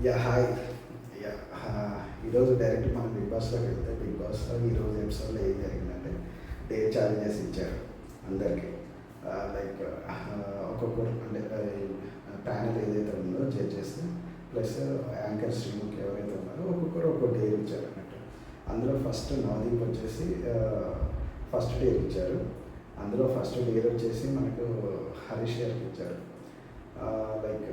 Hi. ఈరోజు direct మనం big బాస్లోకి వెళ్తే బిగ్ బాస్లో ఈరోజు ఎపిసోడ్లో ఏం జరిగిందంటే డే ఛాలెంజెస్ ఇచ్చారు అందరికీ. లైక్ ఒక్కొక్కరు అంటే ప్యానెల్ ఏదైతే ఉందో జడ్జెస్ ప్లస్ యాంకర్ శ్రీముఖి ఎవరైతే ఉన్నారో ఒక్కొక్కరు ఒక్కొక్క డేర్ ఇచ్చారు అన్నట్టు. అందులో ఫస్ట్ నవదీప్ వచ్చేసి ఫస్ట్ డేర్ ఇచ్చారు. అందులో ఫస్ట్ డేర్ వచ్చేసి మనకు హరీష్ గారికి ఇచ్చారు. లైక్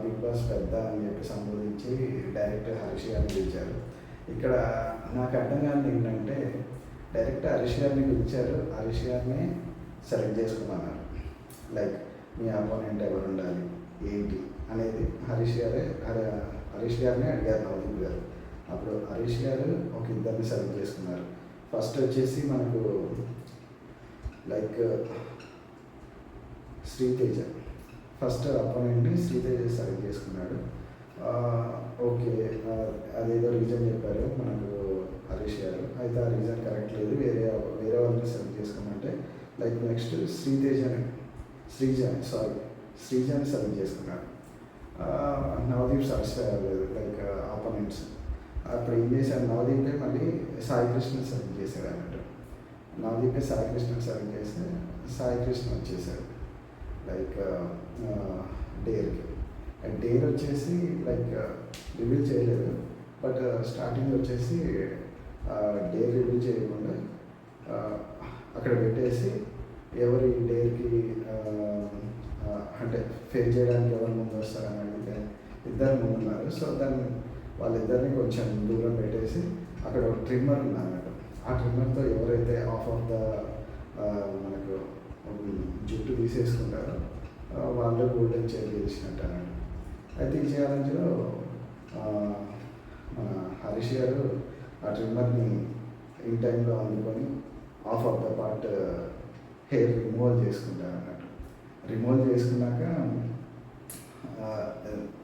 బిగ్ బాస్ పెద్ద అని చెప్పి సంబోధించి డైరెక్ట్ హరీష్ గారిని పిలిచారు. ఇక్కడ నాకు అర్థం కాని ఏంటంటే డైరెక్ట్ హరీష్ గారిని పిలిచారు, హరీష్ గారిని సెలెక్ట్ చేసుకున్నారు. లైక్ మీ అపోనెంట్ ఎవరు ఉండాలి ఏంటి అనేది హరీష్ గారిని అడిగారు నవదీప్ గారు. అప్పుడు హరీష్ గారు ఒక ఇద్దరిని సెలెక్ట్ చేసుకున్నారు. ఫస్ట్ వచ్చేసి మనకు లైక్ శ్రీతేజ ఫస్ట్ అపోనెంట్ని శ్రీతేజ సెలెక్ట్ చేసుకున్నాడు. ఓకే, అదేదో రీజన్ చెప్పారు మనకు హరీష్ గారు. అయితే ఆ రీజన్ కరెక్ట్ లేదు, వేరే వాళ్ళని సెలెక్ట్ చేసుకోమంటే లైక్ నెక్స్ట్ శ్రీజాని సెలెక్ట్ చేసుకున్నాడు. నవదీప్ సాటిస్ఫై అవ్వలేదు లైక్ ఆపోనెంట్స్. అప్పుడు ఏం చేశారు, నవదీపే మళ్ళీ సాయికృష్ణ సెలెక్ట్ చేశాడు అన్నట్టు. నవదీపే సాయికృష్ణ సెలెక్ట్ చేస్తే సాయికృష్ణ వచ్చేసాడు లైక్ డేర్కి. డేర్ వచ్చేసి లైక్ రివీల్ చేయలేదు, బట్ స్టార్టింగ్ వచ్చేసి డేర్ రివీల్ చేయకుండా అక్కడ పెట్టేసి ఎవరి డేర్కి అంటే ఫేస్ చేయడానికి ఎవరు ముందు వస్తారని అడిగితే ఇద్దరు ముందున్నారు. సో దాన్ని వాళ్ళిద్దరిని కొంచెం దూరం పెట్టేసి అక్కడ ఒక ట్రిమ్మర్ ఉందన్నట్టు. ఆ ట్రిమ్మర్తో ఎవరైతే ఆఫ్ ఆఫ్ ద మనకు జుట్టు తీసేసుకుంటారో వాళ్ళు గోల్డెన్ చైర్ చేసినట్టు అన్నాడు. అయితే ఈ ఛాలెంజ్లో మన హరీష్ గారు ఆ ట్రిమ్మర్ని ఇన్ టైంలో అందుకొని of of the part hair removal చేసుకుంటారు అన్నట్టు. రిమూవల్ చేసుకున్నాక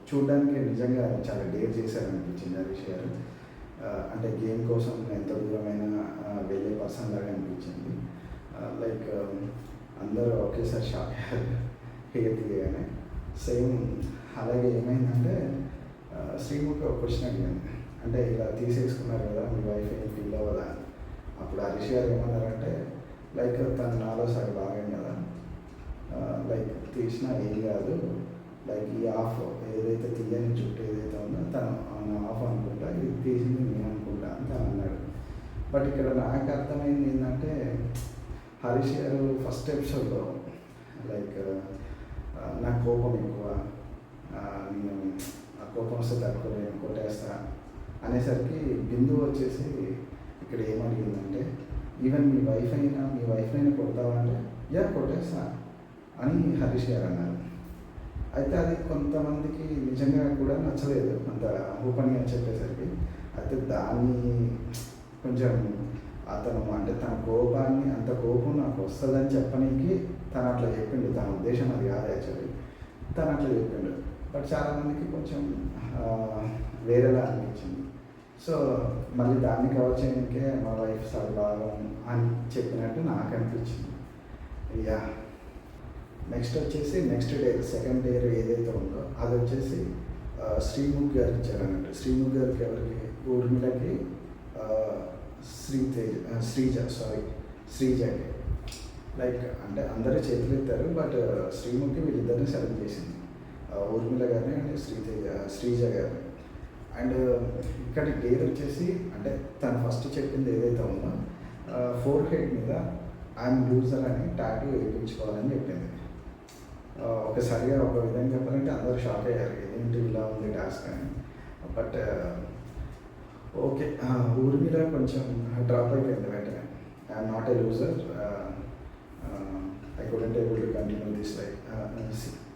చూడడానికి నిజంగా చాలా డేర్ చేశారనిపించింది హరీష్ గారు. అంటే గేమ్ కోసం ఎంత దూరమైనా వెళ్ళే పర్సన్ లాగా అనిపించింది. లైక్ అందరూ ఒకేసారి షాక్ అయ్యారు హెయిర్ తీయగానే. సేమ్ అలాగే ఏమైందంటే శ్రీముఖి ఒక క్వశ్చన్ అడిగాను, అంటే ఇలా తీసేసుకున్నారు కదా మీ వైఫ్ ఏం ఫీల్ అవ్వదా. అప్పుడు హరీష్ గారు ఏమన్నారంటే లైక్ తను నాలో సగం భాగం కదా, లైక్ తీసినా ఏం కాదు, లైక్ ఈ ఆఫ్ ఏదైతే తీయని జుట్టు ఏదైతే ఉందో తను ఆఫ్ అనుకుంటా, ఇది తీసింది నేను అనుకుంటా అని తను అన్నాడు. బట్ ఇక్కడ నాకు అర్థమైంది ఏంటంటే హరీష్ గారు ఫస్ట్ ఎపిసోడ్లో లైక్ నాకు కోపం ఎక్కువ, నేను ఆ కోపం వస్తే తట్టుకోలేను, కొట్టేస్తా అనేసరికి బిందు వచ్చేసి ఇక్కడ ఏమడిగిందంటే ఈవెన్ మీ వైఫ్నైనా కొడతావా అంటే యా కొట్టేస్తా అని హరీష్ గారు అన్నారు. అయితే అది కొంతమందికి నిజంగా కూడా నచ్చలేదు అంత ఓపెన్గా చెప్పేసరికి. అయితే దాన్ని కొంచెం అతను అంటే తన కోపాన్ని అంత కోపం నాకు వస్తుందని చెప్పనీకి తను అట్లా చెప్పిండు. తన ఉద్దేశం అది కాదు యాక్చువల్లీ, తను అట్లా చెప్పిండు. బట్ చాలామందికి కొంచెం వేరేలా అనిపించింది. సో మళ్ళీ దాన్ని కవర్ చేయడానికే మా వైఫ్ చాలా బాగా అని చెప్పినట్టు నాకు అనిపించింది. యా నెక్స్ట్ వచ్చేసి నెక్స్ట్ డే సెకండ్ డేర్ ఏదైతే ఉందో అది వచ్చేసి శ్రీముఖి గారికి ఇచ్చారన్నట్టు. శ్రీముఖి గారికి ఎవరికి, ఊర్మిళకి శ్రీజకి. లైక్ అంటే అందరూ చేతులు ఎత్తారు, బట్ శ్రీముఖి వీళ్ళిద్దరిని సెలెక్ట్ చేసింది, ఊర్మిళ గారిని అండ్ శ్రీజ గారిని. అండ్ ఇక్కడ డేర్ వచ్చేసి అంటే తను ఫస్ట్ చెప్పింది ఏదైతే ఉందో ఫోర్ హెడ్ మీద ఐఎమ్ లూజర్ అని టాటూ వేయించుకోవాలని చెప్పింది. ఒకసారిగా ఒక విధంగా చెప్పాలంటే అందరూ షాక్ అయ్యారు, ఏంటి ఇలా ఉంది టాస్క్ అని. బట్ ఓకే, ఊర్మిళ కొంచెం డ్రాప్ అయిపోయింది వెంటనే. I'm not a loser, I couldn't able to continue this like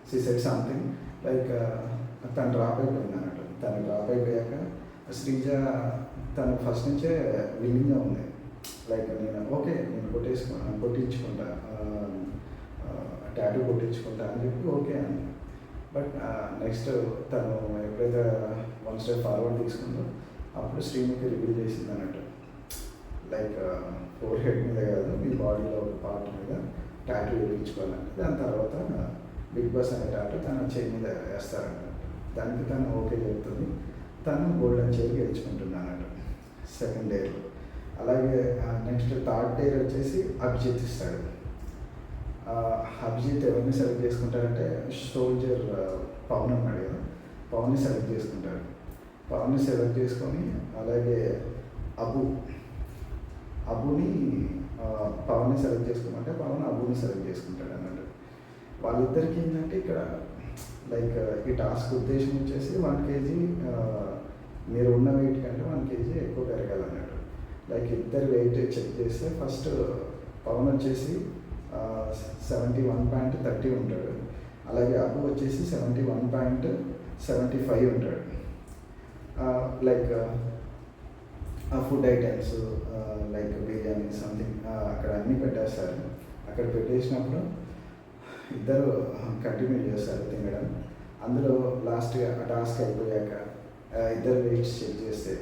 she said something like తను డ్రాప్ అయిపోయింది అన్నట్టు. తను డ్రాప్ అయిపోయాక శ్రీజ తను ఫస్ట్ నుంచే విల్లింగ్గా ఉంది, లైక్ నేను కొట్టించుకుంటా టాటూ కొట్టించుకుంటా అని చెప్పి ఓకే అని. బట్ నెక్స్ట్ తను ఎప్పుడైతే వన్ స్టెప్ ఫార్వర్డ్ తీసుకుందో అప్పుడు శ్రీముఖి రివీల్ చేసింది అన్నట్టు. లైక్ ఫోర్ హెడ్ మీద కాదు, మీ బాడీలో ఒక పార్ట్ మీద టాటూ వేయించుకోవాలంటే దాని తర్వాత బిగ్ బాస్ అనే టాటూ తన చేయి మీద వేస్తారన్నట్టు. దానికి తను ఓకే చెప్తుంది. తను గోల్డెన్ చైర్ గెలుచుకుంటుంది అన్నట్టు సెకండ్ డేలో. అలాగే నెక్స్ట్ థర్డ్ డే వచ్చేసి అభిజిత్ ఇస్తాడు. అభిజిత్ ఎవరిని సెలెక్ట్ చేసుకుంటారంటే సోల్జర్ పవన్ అన్నాడు కదా, పవన్ని సెలెక్ట్ చేసుకుంటాడు. పవన్ని సెలెక్ట్ చేసుకొని అలాగే అబుని పవన్ని సెలెక్ట్ చేసుకోమంటే పవన్ అబుని సెలెక్ట్ చేసుకుంటాడు అన్నట్టు. వాళ్ళిద్దరికి ఏంటంటే ఇక్కడ లైక్ ఈ టాస్క్ ఉద్దేశం వచ్చేసి 1 kg మీరు ఉన్న వెయిట్ కంటే 1 kg ఎక్కువ పెరగాలన్నట్టు. లైక్ ఇద్దరు వెయిట్ చెక్ చేస్తే ఫస్ట్ పవన్ వచ్చేసి 71.30 ఉంటాడు, అలాగే అబు వచ్చేసి 71.75 ఉంటాడు. Like food items like biryani something అక్కడ అన్నీ పెట్టేస్తారు. అక్కడ పెట్టేసినప్పుడు ఇద్దరు కంటిన్యూ చేస్తారు తినడం. అందులో లాస్ట్గా ఆ టాస్క్ అయిపోయాక ఇద్దరు వెయిట్స్ చెక్ చేస్తే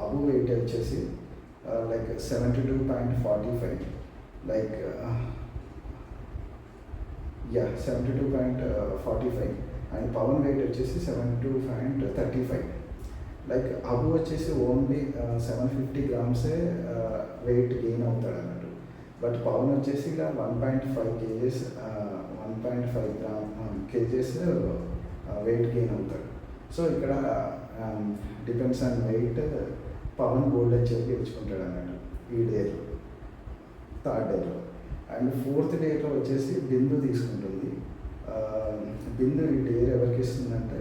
అబు వెయిట్ వచ్చేసి like 72.45 like 72.45 and Pawan weight వచ్చేసి 72.35. లైక్ అబు వచ్చేసి ఓన్లీ 750 grams వెయిట్ గెయిన్ అవుతాడు అన్నట్టు. బట్ పవన్ వచ్చేసి ఇలా 1.5 kgs 1.5 kgs వెయిట్ గెయిన్ అవుతాడు. సో ఇక్కడ depends on weight Pawan golden chair గెలుచుకుంటాడు అన్నట్టు ఈ డేలో, థర్డ్ డేలో. అండ్ ఫోర్త్ డేలో వచ్చేసి బిందు తీసుకుంటుంది. బిందు ఈ డేర్ ఎవరికి ఇస్తుందంటే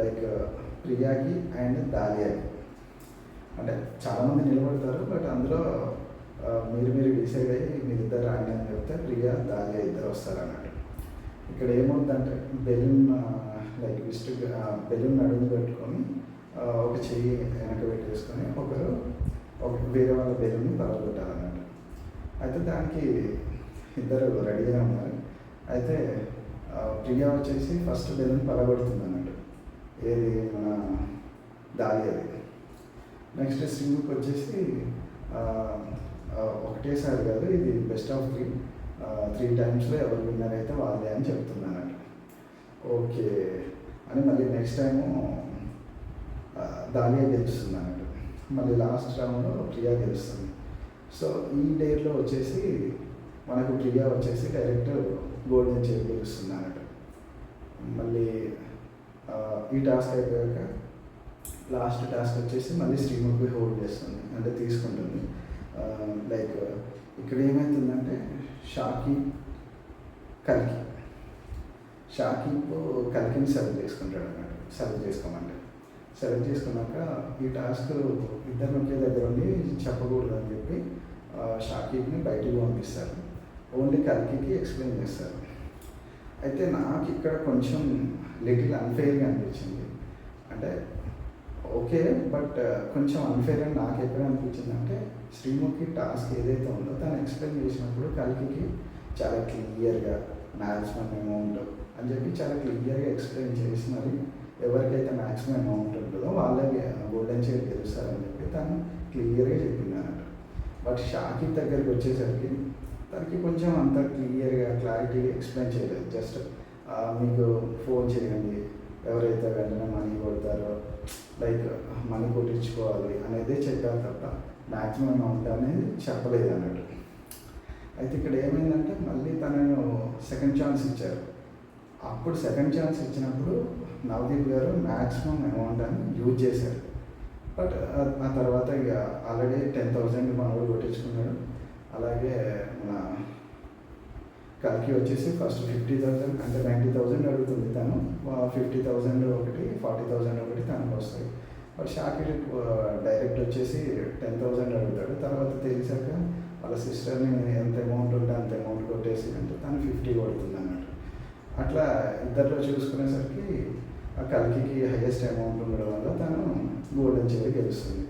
లైక్ ప్రియాకి అండ్ దాలియాకి. అంటే చాలామంది నిలబడతారు, బట్ అందులో మీరు డిసైడ్ అయ్యి మీరిద్దరు రాండి అని చెప్తే ప్రియా దాలియా ఇద్దరు వస్తారు అన్నట్టు. ఇక్కడ ఏమవుతుందంటే బెలూన్ లైక్ బెలూన్ నడుము పెట్టుకొని ఒక చెయ్యి వెనక పెట్టేసుకొని వేరే వాళ్ళ బెలూన్ని పగలగొట్టాలన్నట్టు. అయితే దానికి ఇద్దరు రెడీగా ఉన్నారు. అయితే ప్రియా వచ్చేసి ఫస్ట్ బెలూన్ పగలగొడుతుంది అన్నట్టు, ఏది మన దాలియాది. నెక్స్ట్ శ్రీముఖ్ వచ్చేసి ఒకటేసారి కాదు, ఇది బెస్ట్ ఆఫ్ 3 times ఎవరు విన్నర్ అయితే వాళ్ళే అని చెప్తున్నాను అన్నట్టు. ఓకే అని మళ్ళీ నెక్స్ట్ టైము దాలియా గెలుస్తుంది అన్నట్టు. మళ్ళీ లాస్ట్ రౌండ్లో ప్రియా గెలుస్తుంది. సో ఈ డేలో వచ్చేసి మనకు ప్రియా వచ్చేసి డైరెక్ట్ గోల్డెన్ చైర్ గెలుస్తుంది అన్నట్టు. మళ్ళీ ఈ టాస్క్ అయిపోయాక లాస్ట్ టాస్క్ వచ్చేసి మళ్ళీ శ్రీముఖి హోల్డ్ చేస్తుంది, అంటే తీసుకుంటుంది. లైక్ ఇక్కడ ఏమవుతుందంటే షాకిబ్ కల్కిని సెలెక్ట్ చేసుకుంటాడు అన్నట్టు. సెలెక్ట్ చేసుకున్నాక ఈ టాస్క్ ఇద్దరు ఒకే దగ్గర ఉండి చెప్పకూడదు అని చెప్పి షాకిబ్ని బయటికి పంపిస్తారు. ఓన్లీ కల్కికి ఎక్స్ప్లెయిన్ చేస్తారు. అయితే నాకు ఇక్కడ కొంచెం లిటిల్ అన్ఫెయిర్గా అనిపించింది. అంటే ఓకే, బట్ కొంచెం అన్ఫెయిర్ అని నాకు ఎక్కడ అనిపించింది అంటే శ్రీముఖి టాస్క్ ఏదైతే ఉందో తను ఎక్స్ప్లెయిన్ చేసినప్పుడు కల్కికి చాలా క్లియర్గా మ్యాక్సిమం అమౌంట్ అని చెప్పి చాలా క్లియర్గా ఎక్స్ప్లెయిన్ చేసి మరి ఎవరికైతే మ్యాక్సిమం అమౌంట్ ఉంటుందో వాళ్ళే గోల్డెన్ చైర్ గెలుస్తారని చెప్పి తను క్లియర్గా చెప్పింది అన్నట్టు. బట్ షాకిబ్ దగ్గరికి వచ్చేసరికి తనకి కొంచెం అంత క్లియర్గా క్లారిటీగా ఎక్స్ప్లెయిన్ చేయలేదు. జస్ట్ మీకు ఫోన్ చేయండి, ఎవరైతే వెంటనే మనీ కొడతారో లైక్ మనీ కొట్టించుకోవాలి అనేది చెప్పారు తప్ప మ్యాక్సిమం అమౌంట్ అనేది చెప్పలేదు అన్నట్టు. అయితే ఇక్కడ ఏమైందంటే మళ్ళీ తనను సెకండ్ ఛాన్స్ ఇచ్చారు. అప్పుడు సెకండ్ ఛాన్స్ ఇచ్చినప్పుడు నవదీప్ గారు మ్యాక్సిమం అమౌంట్ అని యూజ్ చేశారు. బట్ ఆ తర్వాత ఇక ఆల్రెడీ 10,000 మనోడు కొట్టించుకున్నాడు. అలాగే మన కల్కి వచ్చేసి ఫస్ట్ 50,000 అంటే 90,000 అడుగుతుంది తను. 50,000 ఒకటి 40,000 ఒకటి తనకు వస్తాయి. బట్ షాకిబ్ డైరెక్ట్ వచ్చేసి 10,000 అడుగుతాడు. తర్వాత తెలిసాక వాళ్ళ సిస్టర్ని ఎంత అమౌంట్ ఉంటే అంత అమౌంట్ కొట్టేసి అంటే తను 50 కొడుతుంది అన్నట్టు. అట్లా ఇద్దరిలో చూసుకునేసరికి ఆ కల్కికి హైయెస్ట్ అమౌంట్ ఉండడం వల్ల తను గోల్డెన్ చైర్ గెలుస్తుంది.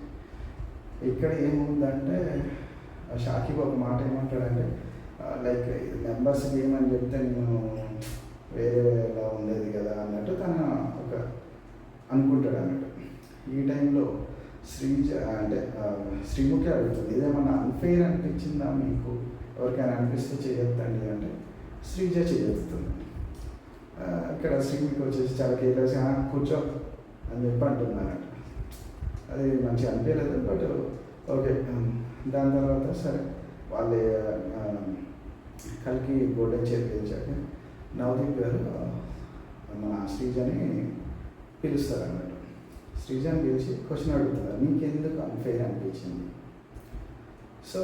ఇక్కడ ఏముందంటే షాకిబ్ ఒక మాట ఏమంటాడంటే లైక్ నెంబర్స్ గేమ్ అని చెప్తే నేను వేరేలా ఉండేది కదా అన్నట్టు తను ఒక అనుకుంటాడు అన్నట్టు. ఈ టైంలో శ్రీముఖి అడుగుతుంది, ఇదేమన్నా అన్ఫెయిర్ అనిపించిందా మీకు, ఎవరికైనా అనిపిస్తే చేయొద్దండి అంటే శ్రీజ చేయొద్దుతుంది. ఇక్కడ శ్రీమికి వచ్చేసి చాలా కేర్లెస్గా కూర్చో అని చెప్పి అంటున్నాను. అది మంచిగా అనిపించలేదు, బట్ ఓకే. దాని తర్వాత సరే వాళ్ళే కలికి గోల్డెన్ చైర్ గెలిచాక నవదీప్ గారు మన శ్రీజని పిలుస్తారు అన్నట్టు. శ్రీజని పిలిచి క్వశ్చన్ అడుగుతున్నారు, నీకెందుకు అన్ఫెయిర్ అనిపించింది? సో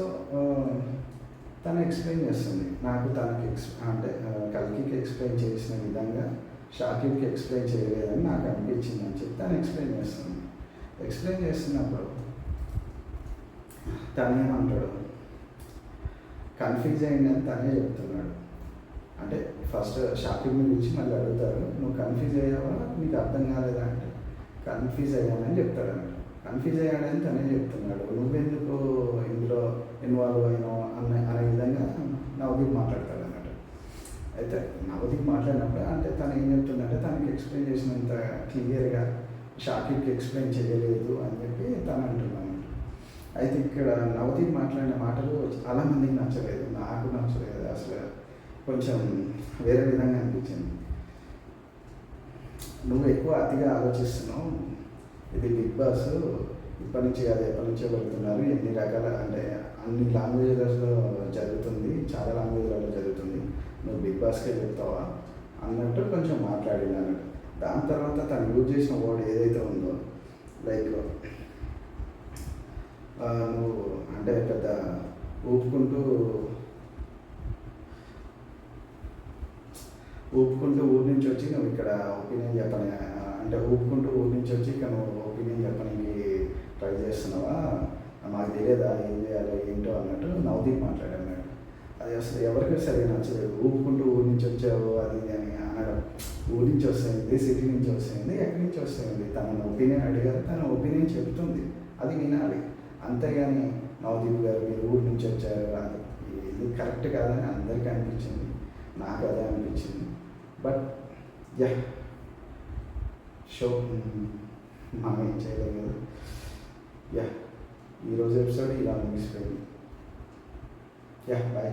తను ఎక్స్ప్లెయిన్ చేస్తుంది, నాకు తనకి అంటే కల్కికి ఎక్స్ప్లెయిన్ చేసిన విధంగా షాకిబ్కి ఎక్స్ప్లెయిన్ చేయలేదని నాకు అనిపించింది అని చెప్పి తను ఎక్స్ప్లెయిన్ చేస్తుంది. ఎక్స్ప్లెయిన్ చేస్తున్నప్పుడు తను ఏమంటాడు, కన్ఫ్యూజ్ అయిందని తనే చెప్తున్నాడు. అంటే ఫస్ట్ షాకిబ్ని పిలిచి మళ్ళీ అడుగుతారు, నువ్వు కన్ఫ్యూజ్ అయ్యావా, నీకు అర్థం కాలేదా అంటే కన్ఫ్యూజ్ అయ్యానని చెప్తాడు అన్నట్టు. కన్ఫ్యూజ్ అయ్యాడని తనే చెప్తున్నాడు, నువ్వెందుకు ఇందులో ఇన్వాల్వ్ అయినావు అనే విధంగా నవదీప్ మాట్లాడతాడు అన్నట్టు. అయితే నవదీప్ మాట్లాడినప్పుడు అంటే తను ఏం చెప్తుందంటే తనకి ఎక్స్ప్లెయిన్ చేసినంత క్లియర్గా షాకిబ్కి ఎక్స్ప్లెయిన్ చేయలేదు అని చెప్పి తను అంటున్నాను. అయితే ఇక్కడ నవదీప్ మాట్లాడిన మాటలు చాలామందికి నచ్చలేదు, నాకు నచ్చలేదు, అసలు కొంచెం వేరే విధంగా అనిపించింది. నువ్వు ఎక్కువ అతిగా ఆలోచిస్తున్నావు, ఇది బిగ్ బాస్ ఇప్పటి నుంచి కాదు ఎప్పటి నుంచో పెడుతున్నారు, ఎన్ని రకాల అంటే అన్ని లాంగ్వేజ్లలో జరుగుతుంది, చాలా లాంగ్వేజ్లలో జరుగుతుంది, నువ్వు బిగ్ బాస్కే చెప్తావా అన్నట్టు కొంచెం మాట్లాడినాను. దాని తర్వాత తను యూజ్ చేసిన వర్డ్ ఏదైతే ఉందో లైక్ నువ్వు అంటే పెద్ద ఊపుకుంటూ ఊరి నుంచి వచ్చి నువ్వు ఇక్కడ ఒపీనియన్ చెప్పని అంటే ఊపుకుంటూ ఊరి నుంచి వచ్చి ఇక్కడ నువ్వు ఒపీనియన్ చెప్పడానికి ట్రై చేస్తున్నావా, మాకు తెలియదా ఏం చేయాలో ఏంటో అన్నట్టు నవదీప్ మాట్లాడాను. అది అసలు ఎవరికి సరిగా నచ్చలేదు. ఊపుకుంటూ ఊరి నుంచి వచ్చావు అది అని అనడం. ఊరి నుంచి వస్తుంది, సిటీ నుంచి వస్తుంది, ఎక్కడి నుంచి వస్తుంది, తన ఒపీనియన్ అడిగారు, తన ఒపీనియన్ చెప్తుంది, అది వినాలి. అంతేగాని నవదీప్ గారు మీరు ఊరి నుంచి వచ్చారు అది ఇది కరెక్ట్ కాదని అందరికీ అనిపించింది, నాకు అదే అనిపించింది. బట్ యా షో మనం ఏం చేయలేదు కదా. యా ఈరోజు ఎపిసోడ్ ఇలా ముగిసిపోయింది. Yeah bye.